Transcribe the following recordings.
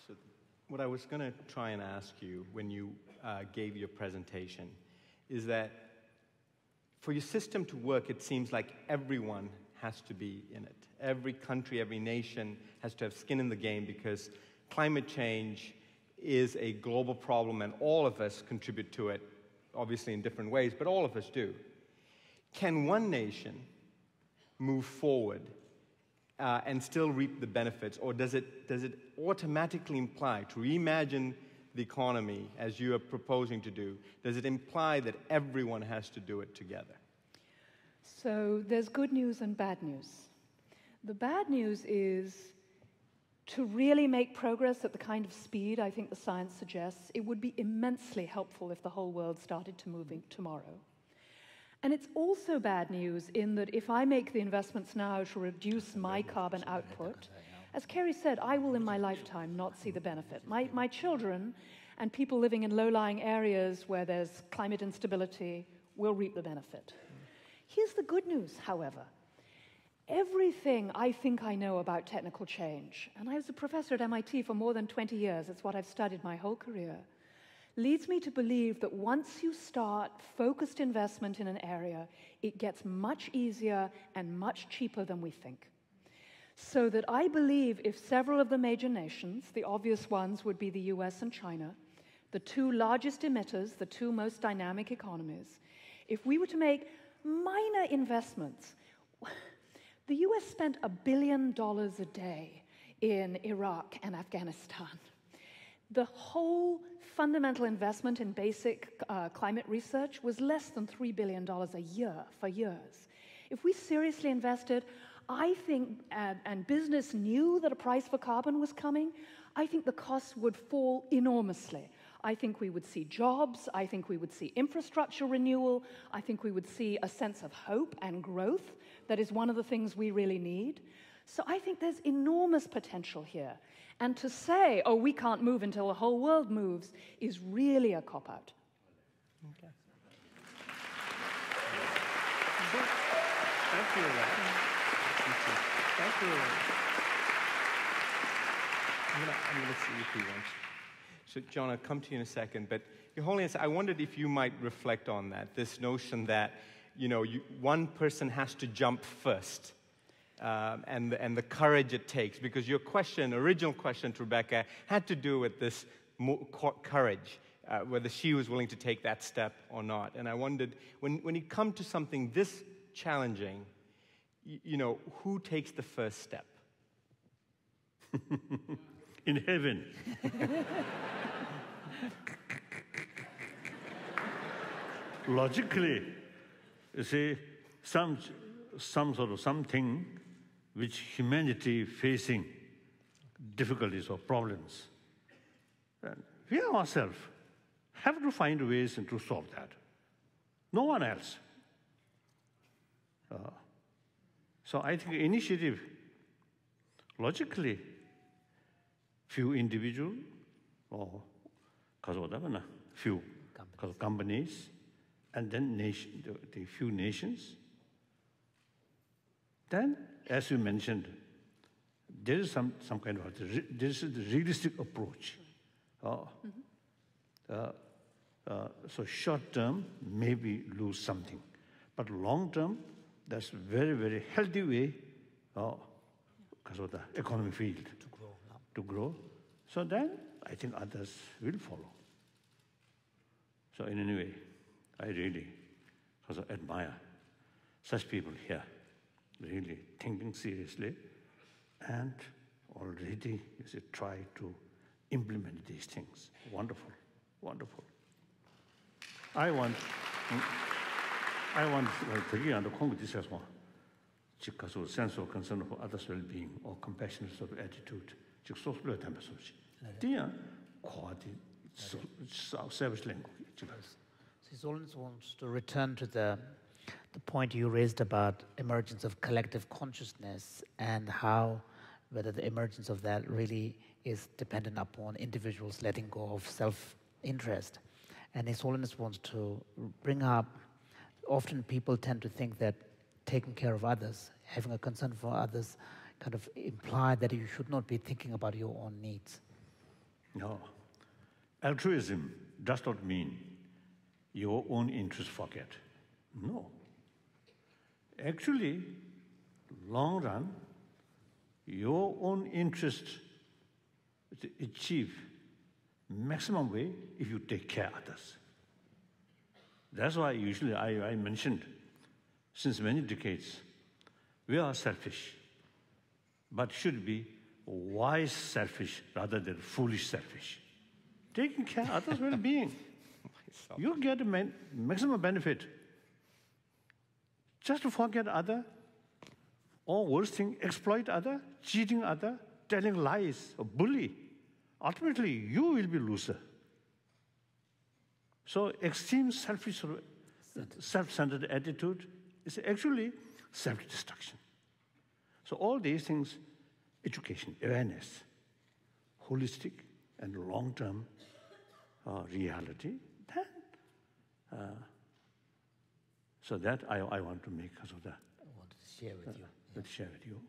So what I was going to try and ask you when you gave your presentation is that for your system to work, it seems like everyone has to be in it. Every country, every nation has to have skin in the game because climate change is a global problem and all of us contribute to it, obviously in different ways, but all of us do. Can one nation move forward and still reap the benefits, or does it automatically imply, to reimagine the economy as you are proposing to do, does it imply that everyone has to do it together? So there's good news and bad news. The bad news is to really make progress at the kind of speed I think the science suggests, it would be immensely helpful if the whole world started to move tomorrow. And it's also bad news in that if I make the investments now to reduce my carbon output, as Kerry said, I will in my lifetime not see the benefit. My children and people living in low-lying areas where there's climate instability will reap the benefit. Here's the good news, however. Everything I think I know about technical change, and I was a professor at MIT for more than 20 years, it's what I've studied my whole career, leads me to believe that once you start focused investment in an area, it gets much easier and much cheaper than we think. So that I believe if several of the major nations, the obvious ones would be the US and China, the two largest emitters, the two most dynamic economies, if we were to make minor investments, the US spent $1 billion a day in Iraq and Afghanistan. The whole fundamental investment in basic climate research was less than $3 billion a year for years. If we seriously invested, I think, and business knew that a price for carbon was coming, I think the costs would fall enormously. I think we would see jobs, I think we would see infrastructure renewal, I think we would see a sense of hope and growth that is one of the things we really need. So I think there's enormous potential here. And to say, oh, we can't move until the whole world moves, is really a cop-out. Okay. Thank you. Thank you. I'm going to see if he wants. So, John, I'll come to you in a second. But, Your Holiness, I wondered if you might reflect on that, this notion that, one person has to jump first. And the courage it takes, because your original question to Rebecca, had to do with this courage, whether she was willing to take that step or not. And I wondered, when you come to something this challenging, who takes the first step? In heaven. Logically, you see, some sort of something which humanity facing difficulties or problems. And we ourselves have to find ways to solve that. No one else. So I think initiative, logically, few individuals or few companies, and then the few nations. Then, as you mentioned, there is some kind of this is the realistic approach. So short term, maybe lose something, but long term, that's very, very healthy way because of the economic field to grow. So then, I think others will follow. So in any way, I really admire such people here, really thinking seriously, and already try to implement these things. Wonderful, wonderful. I want to get on the Congress one, because of sense of concern for others' well-being or compassionate sort of attitude. His Holiness wants to return to the point you raised about emergence of collective consciousness and whether the emergence of that really is dependent upon individuals letting go of self-interest. And His Holiness wants to bring up, often people tend to think that taking care of others, having a concern for others, kind of imply that you should not be thinking about your own needs. No. Altruism does not mean your own interests forget. No. Actually, long run, your own interests achieve maximum way if you take care of others. That's why usually I mentioned, since many decades, we are selfish, but should be wise selfish rather than foolish selfish. Taking care of others' well-being. You get maximum benefit. Just to forget other, or worse thing, exploit other, cheating other, telling lies, or bully. Ultimately, you will be loser. So extreme selfish, self-centered attitude is actually self-destruction. So all these things, education, awareness, holistic and long-term reality, then, so that I want to make so that I wanted to share with you. Share with you.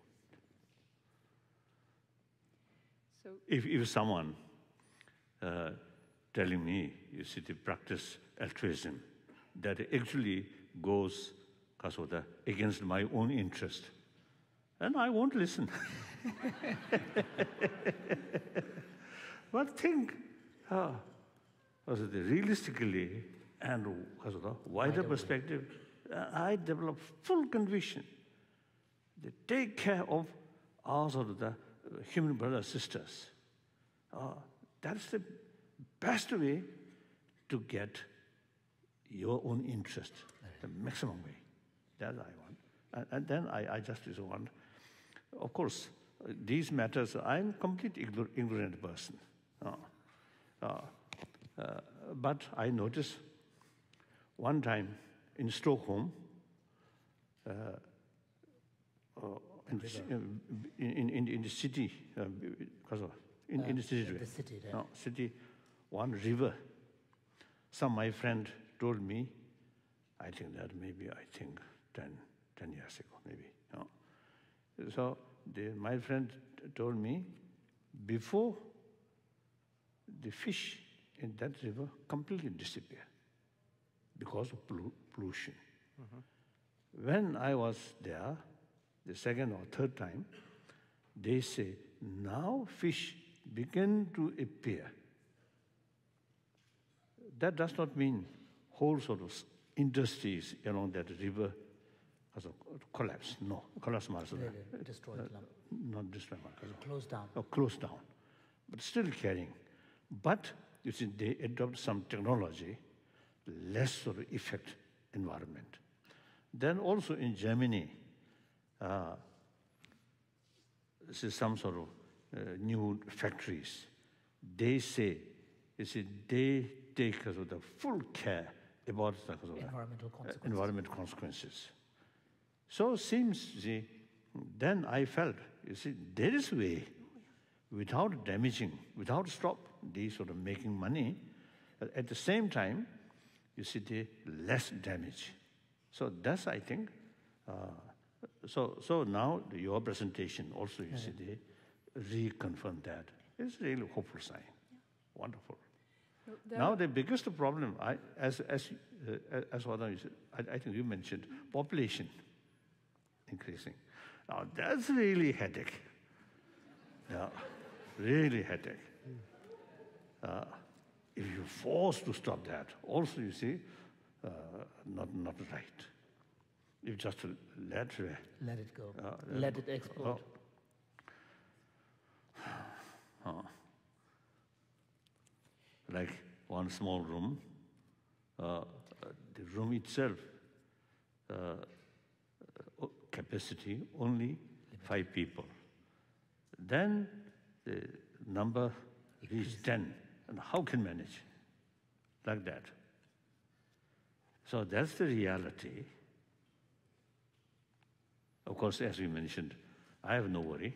So If someone telling me, you see, to practice altruism, that actually goes against my own interest, and I won't listen. But think, realistically and wider perspective, I develop full conviction. They take care of our the human brothers, sisters. That's the best way to get your own interest, the maximum way. That I want. And then I just want, of course, these matters, I'm a complete ignorant person. But I noticed one time in Stockholm, in the city, in the city, one river. Some my friend told me, I think that maybe 10 years ago, maybe. So my friend told me, before the fish in that river completely disappear because of pollution. Mm-hmm. When I was there, the second or third time, they say, now fish begin to appear. That does not mean whole sort of industries along that river collapse. No, collapse. Destroyed. Not destroyed. Closed down. Or closed down, but still carrying. But you see, they adopt some technology, less sort of affect environment. Then also in Germany, this is some sort of new factories. They say, you see, they take the full care about the environmental consequences. So seems, you see, then I felt, you see, there is a way, without damaging, without stop these sort of making money, at the same time, you see, the less damage. So that's, I think, so now your presentation also, you see, they reconfirm that. It's really a hopeful sign. Yeah. Wonderful. Now the biggest problem, as what I think you mentioned, population increasing. Now that's really headache. Yeah, really headache. If you're forced to stop that, also you see, not right. You just let it go. Let it explode. Like one small room, the room itself, capacity only 5 people. Then the number reaches 10, and how can manage like that? So that's the reality. Of course, as we mentioned, I have no worry.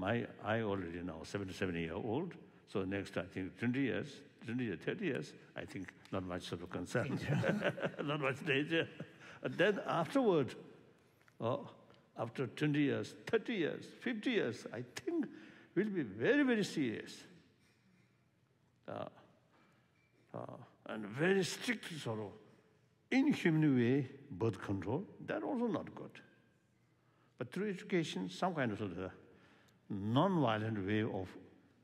I already now 77-year-old, so next, I think, 20 years, 30 years, I think not much sort of concern, not much danger. And then afterward, after 20 years, 30 years, 50 years, I think we'll be very, very serious. and very strict sort of inhuman way birth control, that's also not good. But through education, some kind of sort of non-violent way of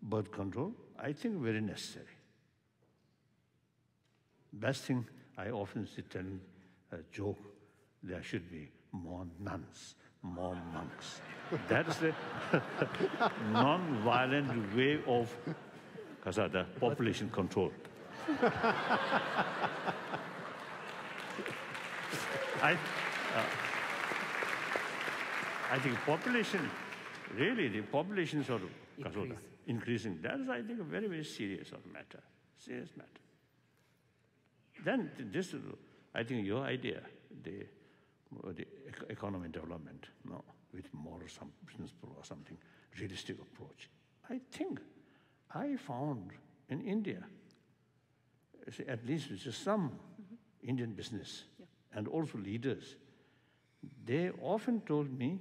birth control, I think very necessary. Best thing, I often tell a joke, there should be more nuns, more monks. That is the non-violent way of the population control. I think population, really the population sort of increasing. That is, I think, a very, very serious sort of matter. Serious matter. Then this, I think, your idea, the economic development, no, with moral principle or something, realistic approach. I think I found in India, at least with some Indian business and also leaders, they often told me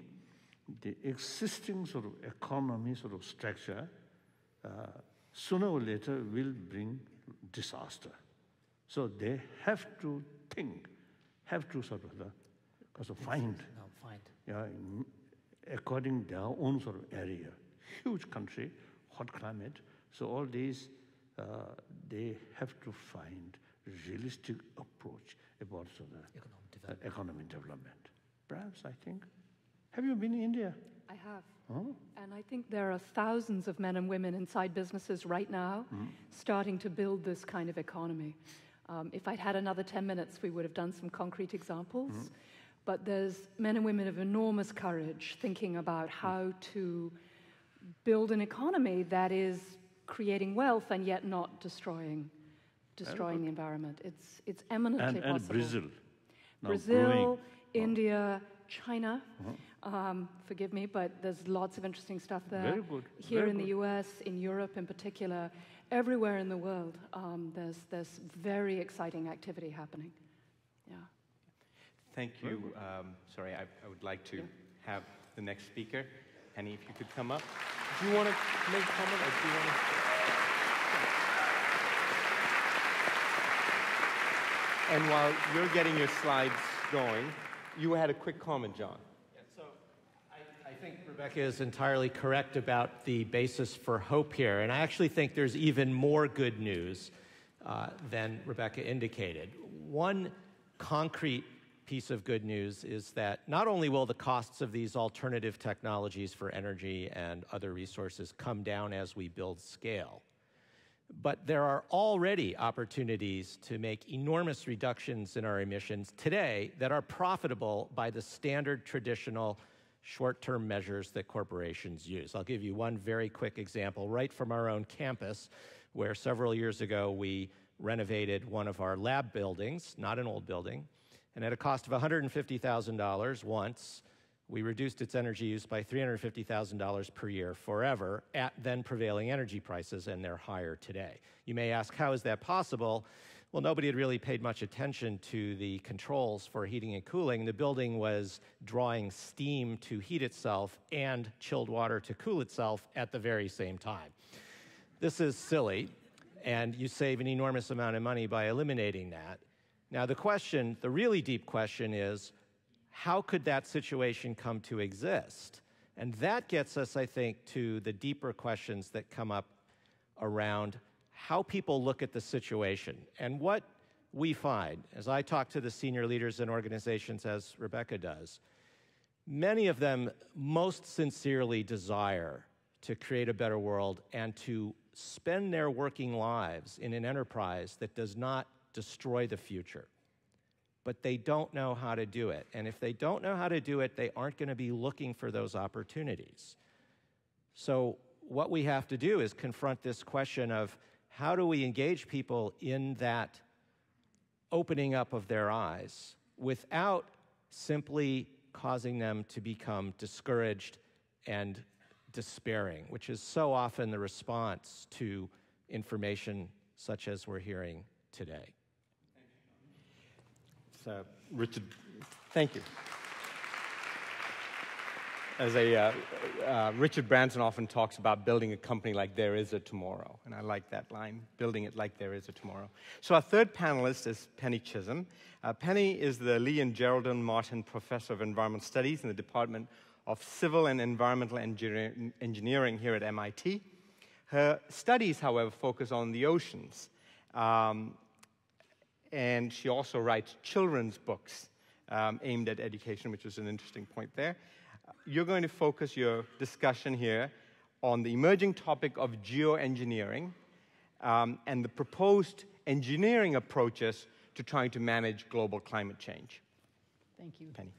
the existing sort of economy sort of structure sooner or later will bring disaster. So they have to think, have to sort of find, according to their own sort of area. Huge country, hot climate. So all these, they have to find a realistic approach about sort of economic development. Perhaps, I think. Have you been in India? I have. Oh. And I think there are thousands of men and women inside businesses right now starting to build this kind of economy. If I'd had another 10 minutes, we would have done some concrete examples. But there's men and women of enormous courage thinking about how to build an economy that is creating wealth and yet not destroying the environment. It's eminently possible. And Brazil. Brazil, India, China. Forgive me, but there's lots of interesting stuff there. Very good. Here Very in the good. US, in Europe in particular, everywhere in the world, there's very exciting activity happening. Yeah. Thank you. Sorry, I would like to have the next speaker. Penny, if you could come up. Do you want to make a comment, or do you want to? And while you're getting your slides going, you had a quick comment, John. Yeah, so I think Rebecca is entirely correct about the basis for hope here, and I actually think there's even more good news than Rebecca indicated. One concrete piece of good news is that not only will the costs of these alternative technologies for energy and other resources come down as we build scale, but there are already opportunities to make enormous reductions in our emissions today that are profitable by the standard traditional short-term measures that corporations use. I'll give you one very quick example right from our own campus, where several years ago we renovated one of our lab buildings, not an old building, and at a cost of $150,000 once, we reduced its energy use by $350,000 per year forever at then prevailing energy prices, and they're higher today. You may ask, how is that possible? Well, nobody had really paid much attention to the controls for heating and cooling. The building was drawing steam to heat itself and chilled water to cool itself at the very same time. This is silly, and you save an enormous amount of money by eliminating that. Now, the really deep question is, how could that situation come to exist? And that gets us, I think, to the deeper questions that come up around how people look at the situation. And what we find, as I talk to the senior leaders in organizations, as Rebecca does, many of them most sincerely desire to create a better world and to spend their working lives in an enterprise that does not destroy the future. But they don't know how to do it. And if they don't know how to do it, they aren't going to be looking for those opportunities. So what we have to do is confront this question of how do we engage people in that opening up of their eyes without simply causing them to become discouraged and despairing, which is so often the response to information such as we're hearing today. Richard, thank you. Richard Branson often talks about building a company like there is a tomorrow, and I like that line, building it like there is a tomorrow. So our third panelist is Penny Chisholm. Penny is the Lee and Geraldine Martin Professor of Environmental Studies in the Department of Civil and Environmental Engineering here at MIT. Her studies, however, focus on the oceans, and she also writes children's books aimed at education, which is an interesting point there. You're going to focus your discussion here on the emerging topic of geoengineering and the proposed engineering approaches to trying to manage global climate change. Thank you. Penny.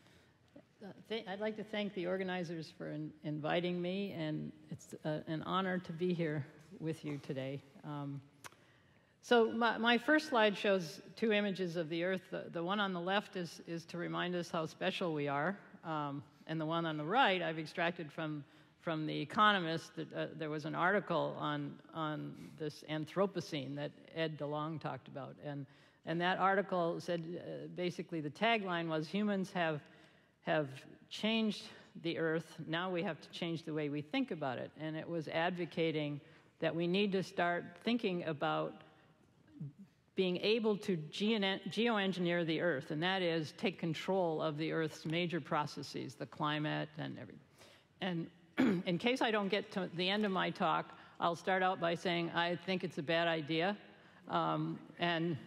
I'd like to thank the organizers for inviting me, and it's an honor to be here with you today. So my first slide shows two images of the Earth. The one on the left is to remind us how special we are, and the one on the right I've extracted from the Economist. There was an article on this Anthropocene that Ed Delong talked about, and that article said basically the tagline was humans have changed the Earth. Now we have to change the way we think about it, and it was advocating that we need to start thinking about being able to geoengineer the Earth, and that is take control of the Earth's major processes, the climate and everything. And in case I don't get to the end of my talk, I'll start out by saying I think it's a bad idea, and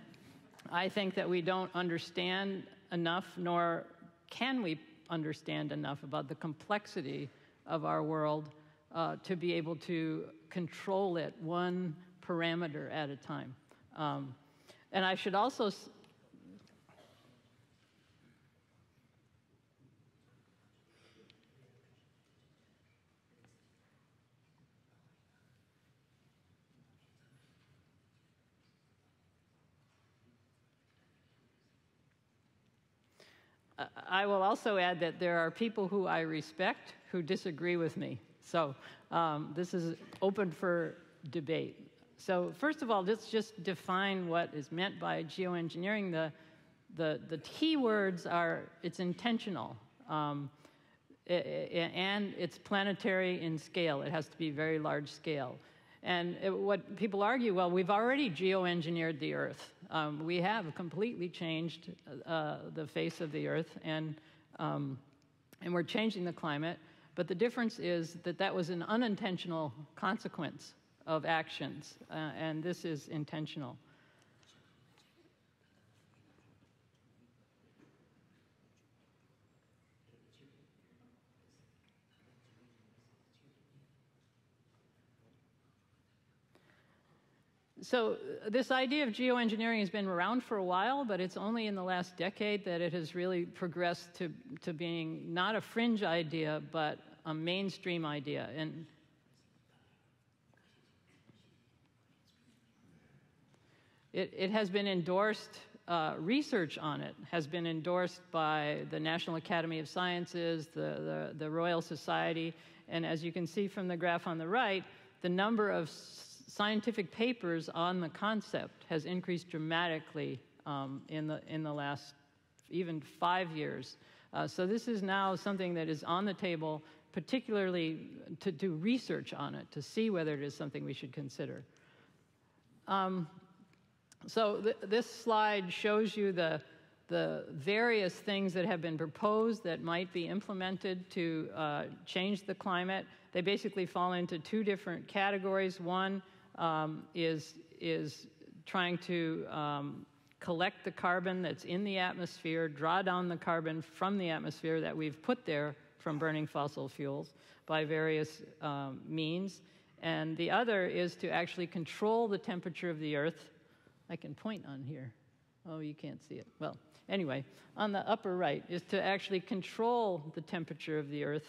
I think that we don't understand enough, nor can we understand enough about the complexity of our world to be able to control it one parameter at a time. And I should also I will also add that there are people who I respect who disagree with me. So this is open for debate. So first of all, let's just define what is meant by geoengineering. The key words are it's intentional, and it's planetary in scale. It has to be very large scale. And what people argue, well, we've already geoengineered the Earth. We have completely changed the face of the Earth, and we're changing the climate. But the difference is that that was an unintentional consequence of actions, and this is intentional. So this idea of geoengineering has been around for a while, but it's only in the last decade that it has really progressed to being not a fringe idea, but a mainstream idea. And it has been endorsed, research on it has been endorsed by the National Academy of Sciences, the Royal Society, and as you can see from the graph on the right, the number of scientific papers on the concept has increased dramatically in the last even 5 years. So this is now something that is on the table, particularly to do research on it, to see whether it is something we should consider. So this slide shows you the various things that have been proposed that might be implemented to change the climate. They basically fall into two different categories. One is trying to collect the carbon that's in the atmosphere, draw down the carbon from the atmosphere that we've put there from burning fossil fuels by various means. And the other is to actually control the temperature of the Earth. I can point on here. Oh, you can't see it. Well, anyway, on the upper right is to actually control the temperature of the Earth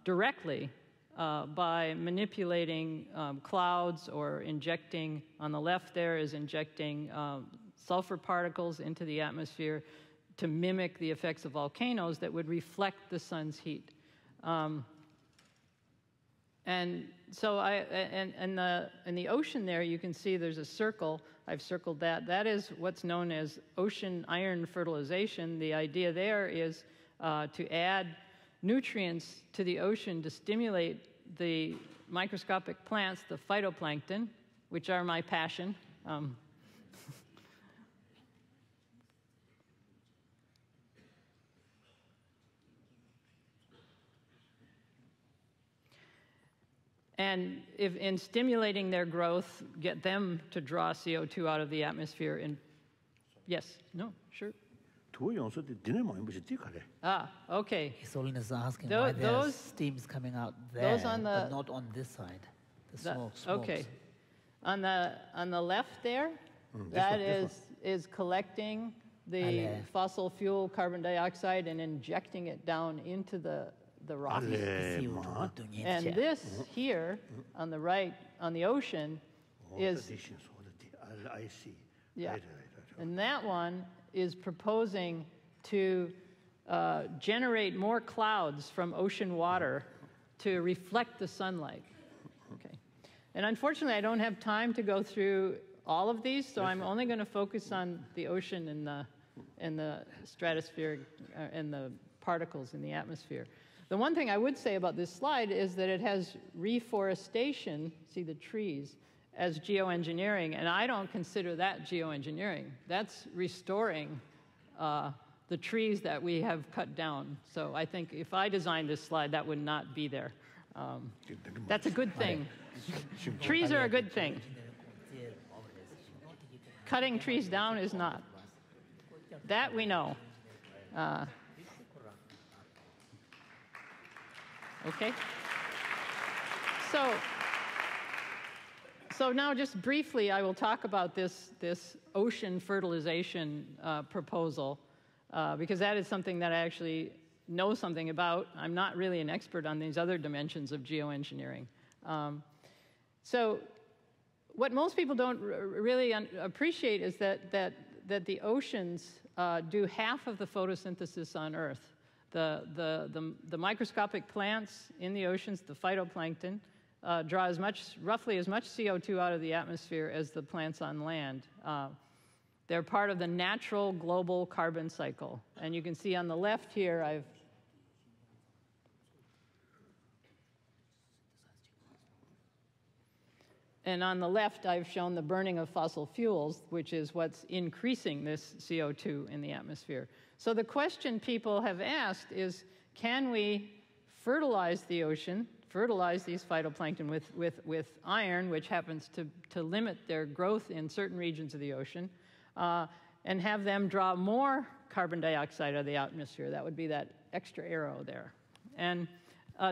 directly by manipulating clouds or injecting, on the left there is injecting sulfur particles into the atmosphere to mimic the effects of volcanoes that would reflect the sun's heat. And so in the ocean there, you can see there's a circle. I've circled that. That is what's known as ocean iron fertilization. The idea there is to add nutrients to the ocean to stimulate the microscopic plants, the phytoplankton, which are my passion. And if in stimulating their growth, get them to draw CO2 out of the atmosphere. Yes, no, sure. Ah, okay. His Holiness is asking why there's steams coming out there, but not on this side. The smokes. Okay. On the left there, that is collecting the fossil fuel carbon dioxide and injecting it down into the rock. And this here on the right, on the ocean, is and that one is proposing to generate more clouds from ocean water to reflect the sunlight. Okay. And unfortunately, I don't have time to go through all of these, so I'm only going to focus on the ocean and the stratosphere and the particles in the atmosphere. The one thing I would say about this slide is that it has reforestation, see the trees, as geoengineering, and I don't consider that geoengineering. That's restoring the trees that we have cut down. So I think if I designed this slide, that would not be there. That's a good thing. Trees are a good thing. Cutting trees down is not. That we know. Okay. So now just briefly, I will talk about this ocean fertilization proposal, because that is something that I actually know something about. I'm not really an expert on these other dimensions of geoengineering. So what most people don't really appreciate is that the oceans do half of the photosynthesis on Earth. The microscopic plants in the oceans, the phytoplankton, draw roughly as much CO2 out of the atmosphere as the plants on land. They're part of the natural global carbon cycle. And you can see on the left here, And on the left, I've shown the burning of fossil fuels, which is what's increasing this CO2 in the atmosphere. So the question people have asked is, can we fertilize the ocean, fertilize these phytoplankton with iron, which happens to limit their growth in certain regions of the ocean, and have them draw more carbon dioxide out of the atmosphere? That would be that extra arrow there. And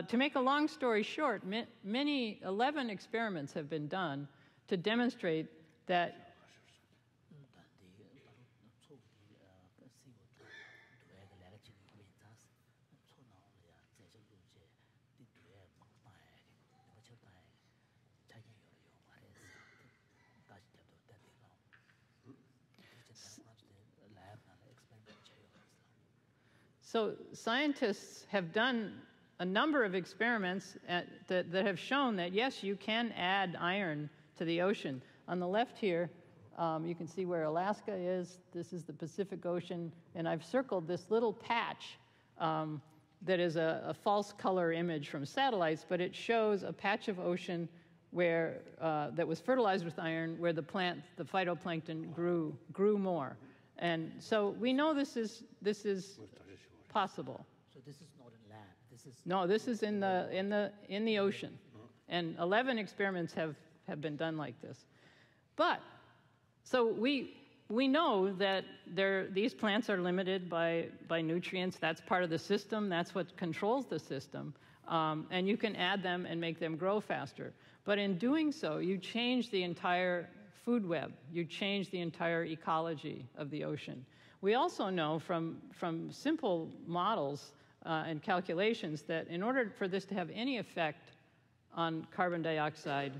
to make a long story short, 11 experiments have been done to demonstrate that So scientists have done a number of experiments that have shown that, yes, you can add iron to the ocean. On the left here, you can see where Alaska is. This is the Pacific Ocean. And I've circled this little patch that is a false color image from satellites, but it shows a patch of ocean where that was fertilized with iron, where the phytoplankton grew more. And so we know this is possible. So this is not in lab. No, this is in the ocean, and 11 experiments have been done like this. But so we know that these plants are limited by nutrients. That's part of the system. That's what controls the system, and you can add them and make them grow faster. But in doing so, you change the entire food web. You change the entire ecology of the ocean. We also know from simple models and calculations that in order for this to have any effect on carbon dioxide,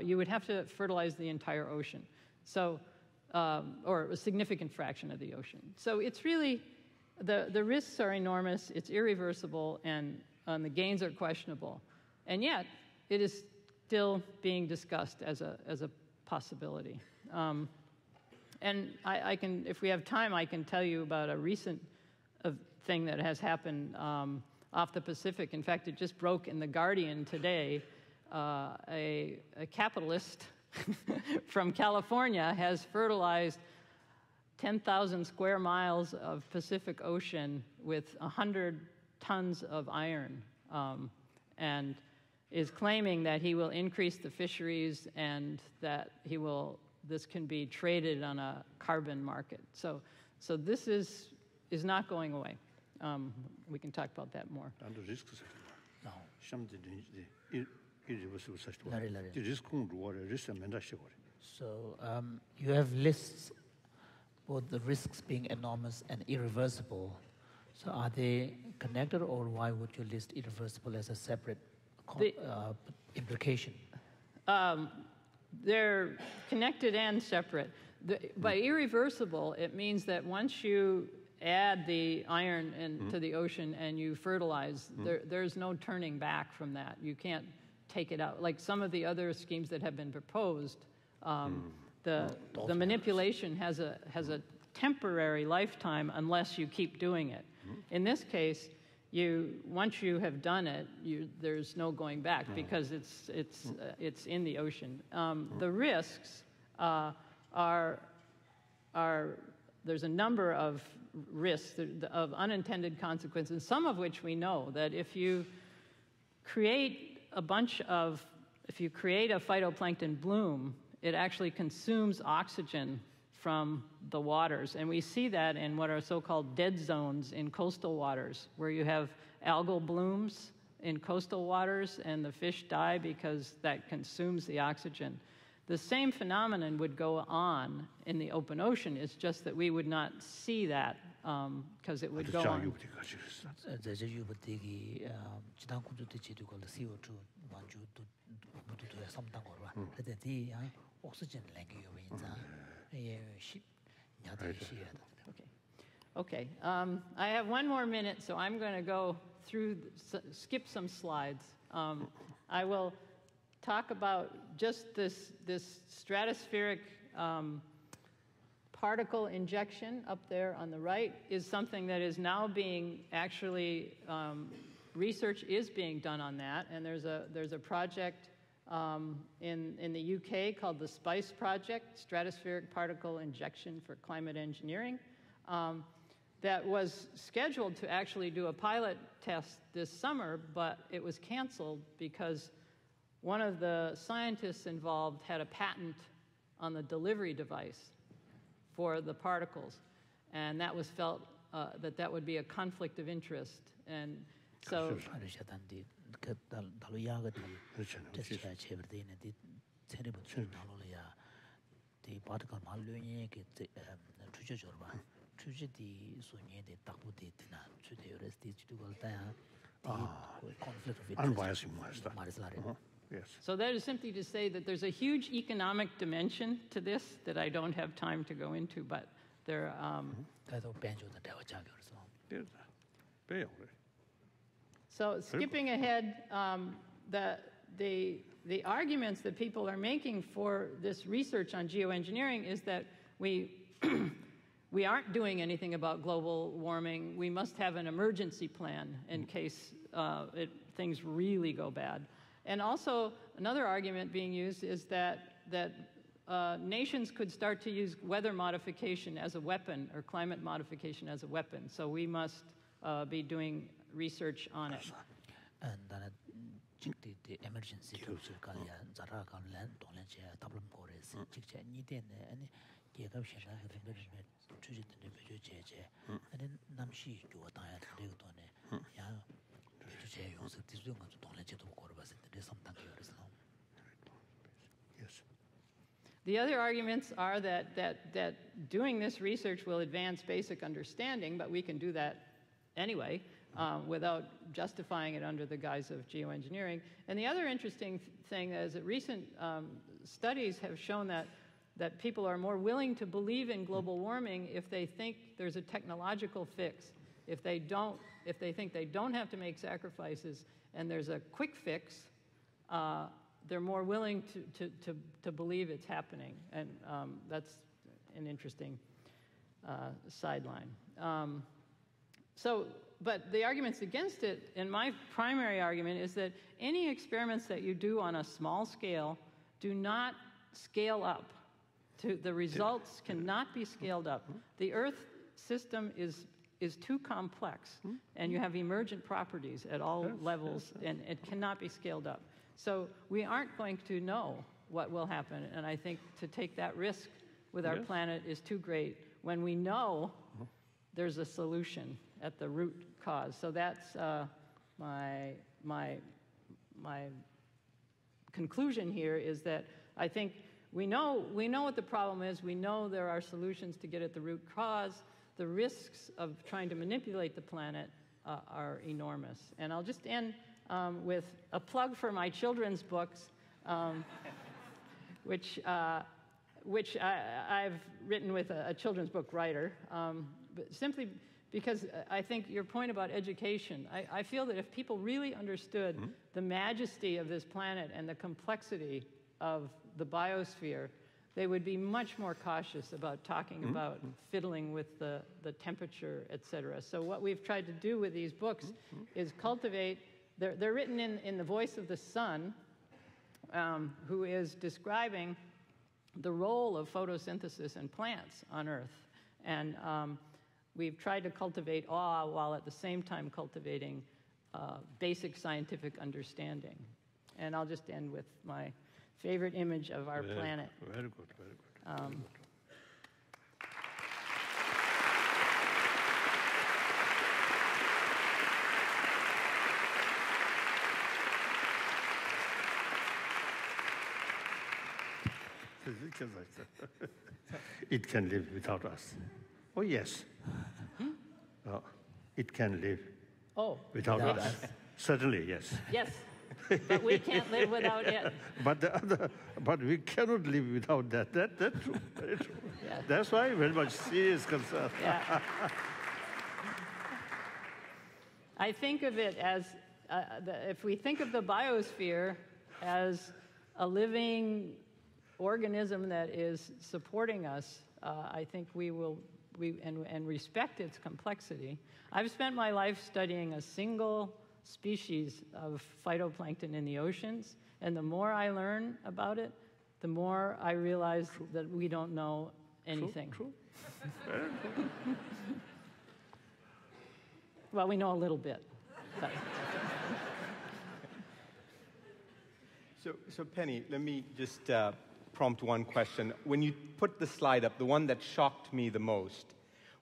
you would have to fertilize the entire ocean, so or a significant fraction of the ocean. So it's really, the risks are enormous, it's irreversible, and the gains are questionable. And yet, it is still being discussed as a possibility. And I can, if we have time, I can tell you about a recent thing that has happened off the Pacific. In fact, it just broke in The Guardian today. A capitalist from California has fertilized 10,000 square miles of Pacific Ocean with 100 tons of iron, and is claiming that he will increase the fisheries and that this can be traded on a carbon market. So this is not going away. We can talk about that more. So you have lists, both the risks being enormous and irreversible. So are they connected, or why would you list irreversible as a separate implication? They're connected and separate. By irreversible, it means that once you add the iron into the ocean and you fertilize, there's no turning back from that. You can't take it out. Like some of the other schemes that have been proposed, the manipulation has a temporary lifetime unless you keep doing it. In this case, once you have done it, there's no going back because it's in the ocean. The risks are there's a number of risks of unintended consequences, some of which we know that if you create a phytoplankton bloom, it actually consumes oxygen from the waters. And we see that in what are so-called dead zones in coastal waters, where you have algal blooms in coastal waters and the fish die because that consumes the oxygen. The same phenomenon would go on in the open ocean. It's just that we would not see that because it would go on. Okay. I have one more minute, so I'm going to go skip some slides. I will talk about just this stratospheric particle injection up there on the right is something that is now being actually, research is being done on that, and there's a project in the UK called the SPICE project, Stratospheric Particle Injection for Climate Engineering, that was scheduled to actually do a pilot test this summer, but it was canceled because one of the scientists involved had a patent on the delivery device for the particles, and that was felt that would be a conflict of interest, and so Yes. So that is simply to say that there's a huge economic dimension to this that I don't have time to go into, but there. So skipping ahead, the arguments that people are making for this research on geoengineering is that we aren't doing anything about global warming. We must have an emergency plan in case things really go bad. And also, another argument being used is that nations could start to use weather modification as a weapon or climate modification as a weapon. So we must be doing research on it. The other arguments are that doing this research will advance basic understanding, but we can do that anyway without justifying it under the guise of geoengineering. And the other interesting thing is that recent studies have shown that people are more willing to believe in global warming if they think there's a technological fix. If they think they don't have to make sacrifices and there's a quick fix, they're more willing to believe it's happening. And that's an interesting sideline. So but the arguments against it, and my primary argument, is that any experiments that you do on a small scale do not scale up. The results cannot be scaled up. The Earth system is too complex, and you have emergent properties at all levels, and it cannot be scaled up. So we aren't going to know what will happen, and I think to take that risk with our planet is too great when we know there's a solution at the root cause. So that's my conclusion here, is that I think we know what the problem is. We know there are solutions to get at the root cause. The risks of trying to manipulate the planet are enormous. And I'll just end with a plug for my children's books, which I've written with a children's book writer, but simply because I think your point about education, I feel that if people really understood the majesty of this planet and the complexity of the biosphere, they would be much more cautious about talking about fiddling with the temperature, et cetera. So what we've tried to do with these books is cultivate, they're written in the voice of the sun, who is describing the role of photosynthesis in plants on Earth. And we've tried to cultivate awe while at the same time cultivating basic scientific understanding. And I'll just end with my favorite image of our planet. Very good, very good. It can live without us. Oh, yes. It can live without us. Certainly, yes. Yes, but we can't live without it. But we cannot live without that. That's true. Very true. Yeah. That's why very much serious concern. Yeah. I think of it as, if we think of the biosphere as a living organism that is supporting us, I think we will respect its complexity. I've spent my life studying a single species of phytoplankton in the oceans, and the more I learn about it, the more I realize that we don't know anything. True. Well, we know a little bit. But. So Penny, let me just prompt one question. When you put the slide up, the one that shocked me the most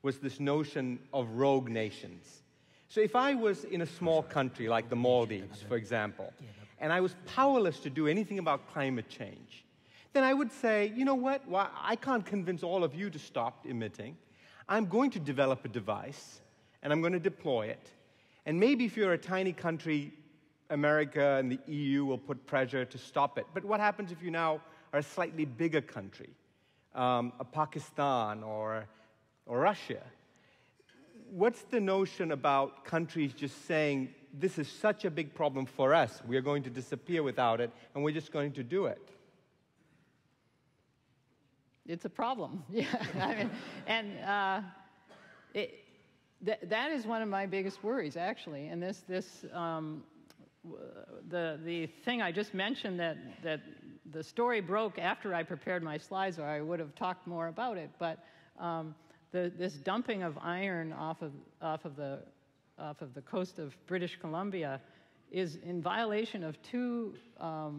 was this notion of rogue nations. So if I was in a small country like the Maldives, for example, and I was powerless to do anything about climate change, then I would say, you know what, well, I can't convince all of you to stop emitting. I'm going to develop a device, and I'm going to deploy it. And maybe if you're a tiny country, America and the EU will put pressure to stop it. But what happens if you now are a slightly bigger country, a Pakistan or Russia? What's the notion about countries just saying, this is such a big problem for us, we are going to disappear without it, and we're just going to do it? It's a problem, yeah. I mean, and that is one of my biggest worries, actually. And the thing I just mentioned, that the story broke after I prepared my slides, or I would have talked more about it. But this dumping of iron off of the coast of British Columbia is in violation of two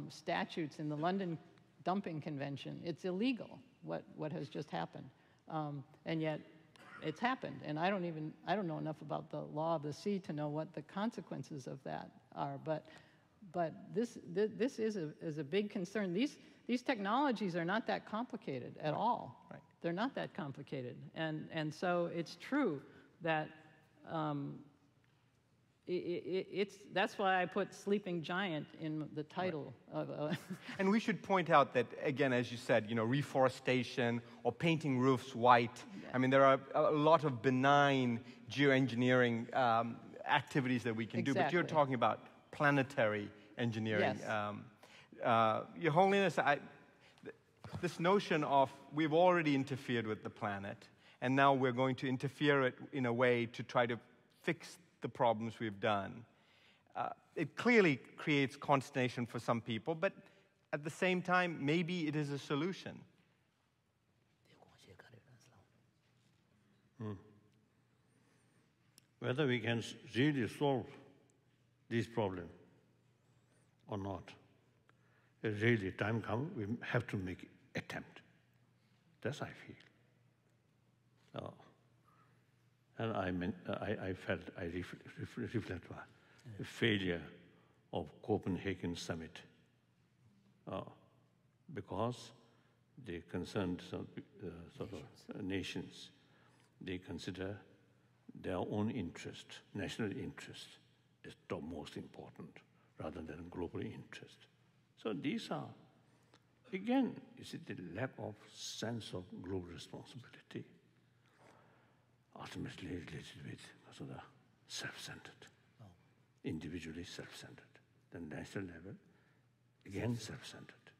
statutes in the London Dumping Convention. It's illegal what has just happened, and yet it's happened. And I don't know enough about the law of the sea to know what the consequences of that are. But this is a big concern. These technologies are not that complicated at all. Right. They're not that complicated, and so it's true that that's why I put sleeping giant in the title. Right. And we should point out that, again, as you said, reforestation or painting roofs white. Yeah. I mean, there are a lot of benign geoengineering activities that we can do, but you're talking about planetary engineering. Yes. Your Holiness, this notion of we've already interfered with the planet, and now we're going to interfere it in a way to try to fix the problems we've done. It clearly creates consternation for some people, but at the same time, maybe it is a solution. Whether we can really solve this problem or not, really time comes, we have to make attempt. That's I feel. And I felt, I reflect the failure of Copenhagen summit because the concerned nations, they consider their own interest, national interest, is the most important rather than global interest. So these are, again, is it the lack of sense of global responsibility, ultimately related with sort of self-centered, individually self-centered. The national level, again self-centered.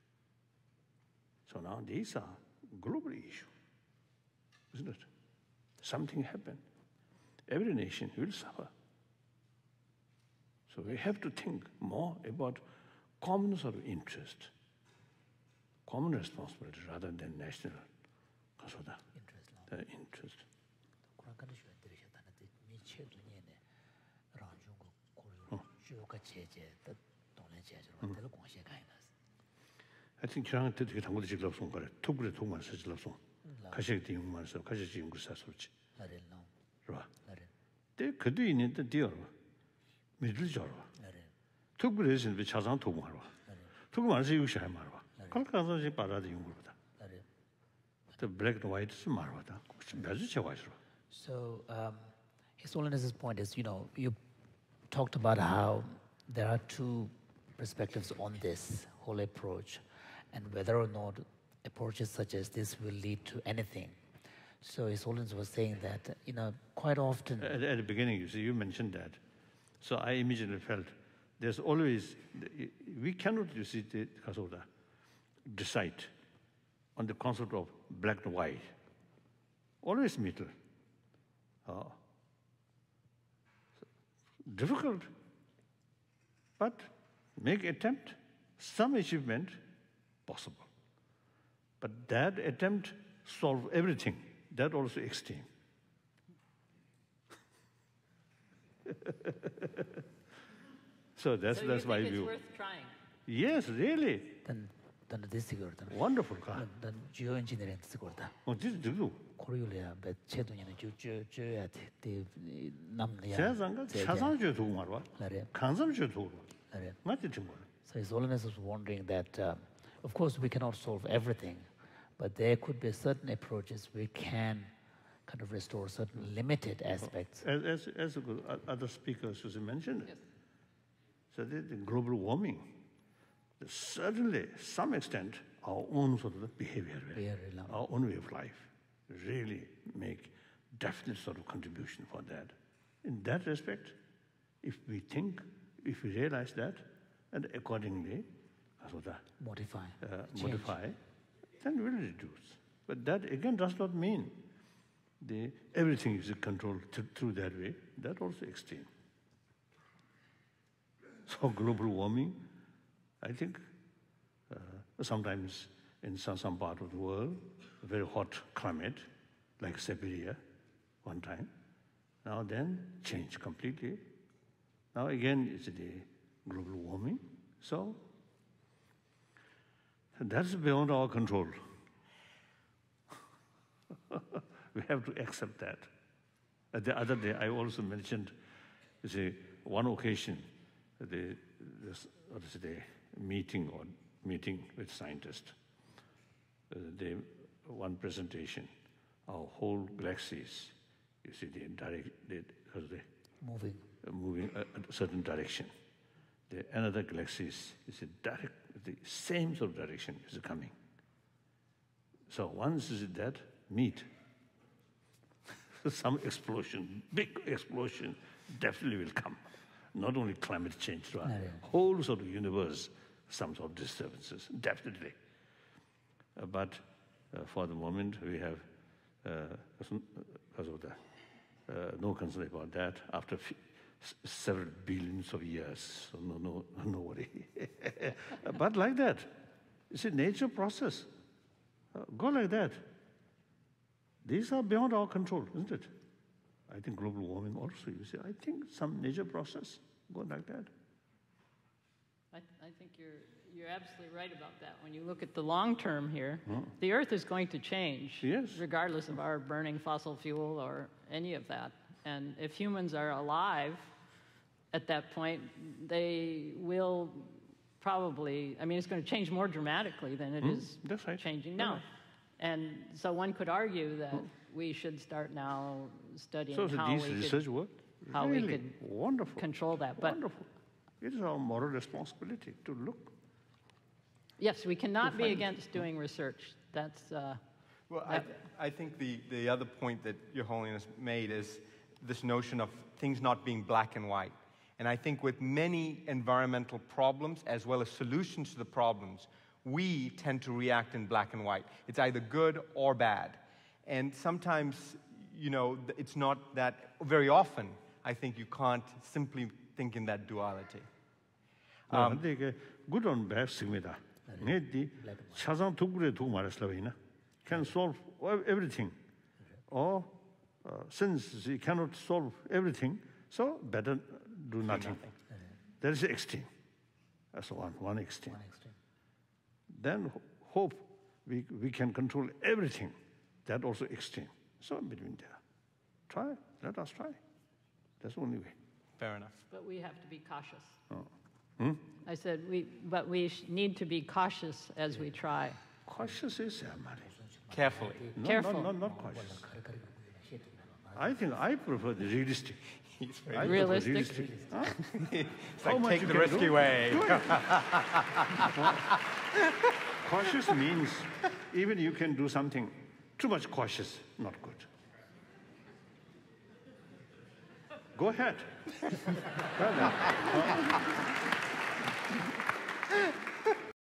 So now these are global issues, isn't it? Something happened. Every nation will suffer. So we have to think more about common sort of interest, common responsibility rather than national interest. I think 저랑 되게 당고도 지금 없은 거래. 투구에 통만 쓰지 없어. 가시게 되면 써. 가시 지금 그 사설지. 그렇죠? 때 그도 있는데 되어. 믿을 줄 알아. 투구에서 왜 자산 투구 하러. 투구 말서 이거 할 말아. 그러니까 이제 받아도 용거다. The black and white is 말하다. 매주 제가 있어. So His Holiness's point is, you talked about how there are two perspectives on this whole approach, and whether or not approaches such as this will lead to anything. So His Holiness was saying that, quite often... At the beginning, you mentioned that. So I immediately felt there's always... We cannot, decide on the concept of black and white. Always middle. Difficult. But make attempt, some achievement possible. But that attempt solve everything. That also extreme. So that's my view. It's worth trying. Yes, really. Then this is good. Wonderful. Then geoengineering is good. This do. Korea, but chedonya at the namlia. 자산주 도구 말봐. 간sam주 도구. 맞지 좀. So His Holiness was wondering that, of course, we cannot solve everything, but there could be certain approaches we can kind of restore certain limited aspects. As other speakers who mentioned it. So the global warming, certainly, some extent, our own sort of behavior, our own way of life, really make definite sort of contribution for that. In that respect, if we think, if we realize that, and accordingly, modify, then we'll reduce. But that again does not mean everything is controlled through that way. That also extreme. So global warming, I think sometimes in some part of the world, a very hot climate, like Siberia, one time. Now then, change completely. Now again, it's the global warming. So that's beyond our control. We have to accept that. The other day, I also mentioned, one occasion, the meeting with scientists. One presentation, our whole galaxies, moving a certain direction. Another galaxies is the same sort of direction is coming. So once that meet, some explosion, big explosion, definitely will come. Not only climate change, but whole sort of universe, some sort of disturbances, definitely. But for the moment, we have no concern about that. After several billions of years, so no worry. But like that, it's a nature process. Go like that. These are beyond our control, isn't it? I think global warming also, you see, I think some nature process, go like that. I think you're absolutely right about that. When you look at the long term here, the Earth is going to change, regardless of our burning fossil fuel or any of that. And if humans are alive at that point, they will probably, I mean, it's going to change more dramatically than it is changing now. And so one could argue that we should start now studying how we could control that. But wonderful. It is our moral responsibility to look. Yes, we cannot be against doing research. That's well, I think the other point that Your Holiness made is this notion of things not being black and white. And I think with many environmental problems, as well as solutions to the problems, we tend to react in black and white. It's either good or bad. And sometimes, you know, it's not that, very often, I think you can't simply think in that duality. 근데 이게 good and bad 있습니다. 네, 차상 도구에 두고 말했으려나 can solve everything, or since it cannot solve everything, so better do nothing. That is extreme. That's one extreme. Then hope we can control everything. That also extreme. So between there, try. Let us try. That's the only way. Fair enough. But we have to be cautious. I said we need to be cautious as we try. Cautious is Carefully. Careful. Not cautious. I think I prefer the realistic. Realistic. It's like take the risky way. Cautious means even you can do something too much cautious, not good. Go ahead.